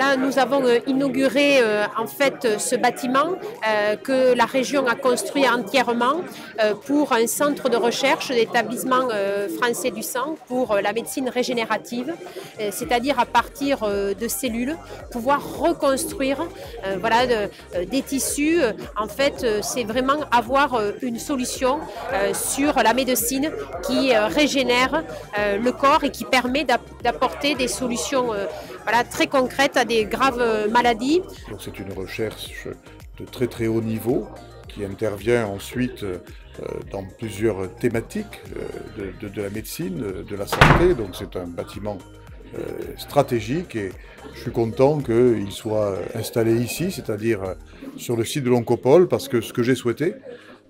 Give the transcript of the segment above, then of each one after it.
Là, nous avons inauguré en fait ce bâtiment que la région a construit entièrement pour un centre de recherche d'établissement français du sang pour la médecine régénérative, c'est-à-dire à partir de cellules, pouvoir reconstruire des tissus. En fait, c'est vraiment avoir une solution sur la médecine qui régénère le corps et qui permet d'apporter des solutions très concrètes à des graves maladies. C'est une recherche de très très haut niveau qui intervient ensuite dans plusieurs thématiques de la médecine, de la santé. Donc c'est un bâtiment stratégique et je suis content qu'il soit installé ici, c'est-à-dire sur le site de l'Oncopole, parce que ce que j'ai souhaité,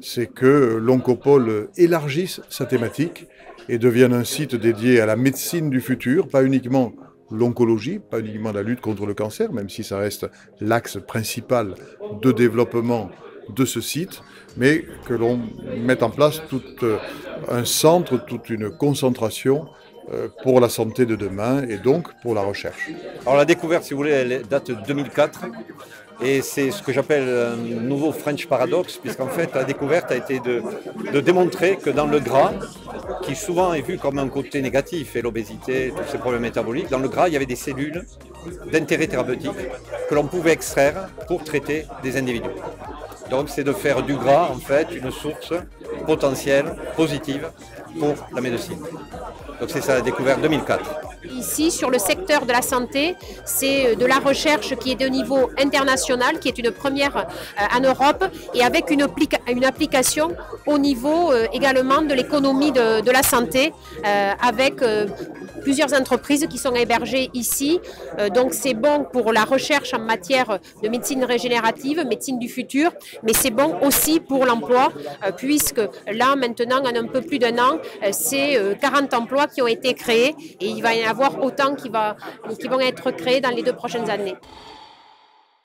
c'est que l'Oncopole élargisse sa thématique et devienne un site dédié à la médecine du futur, pas uniquement l'oncologie, pas uniquement la lutte contre le cancer, même si ça reste l'axe principal de développement de ce site, mais que l'on mette en place tout un centre, toute une concentration pour la santé de demain et donc pour la recherche. Alors la découverte, si vous voulez, elle date de 2004 et c'est ce que j'appelle un nouveau French paradoxe, puisqu'en fait la découverte a été de démontrer que dans le gras, qui souvent est vu comme un côté négatif, et l'obésité, tous ces problèmes métaboliques, dans le gras il y avait des cellules d'intérêt thérapeutique que l'on pouvait extraire pour traiter des individus. Donc c'est de faire du gras en fait une source potentielle, positive pour la médecine. Donc c'est ça la découverte 2004. Ici, sur le secteur de la santé, c'est de la recherche qui est de niveau international, qui est une première en Europe, et avec une application au niveau également de l'économie de la santé, avec plusieurs entreprises qui sont hébergées ici. Donc c'est bon pour la recherche en matière de médecine régénérative, médecine du futur, mais c'est bon aussi pour l'emploi, puisque là, maintenant, en un peu plus d'un an, c'est 40 emplois qui ont été créés et il va y en avoir autant qui vont être créés dans les 2 prochaines années.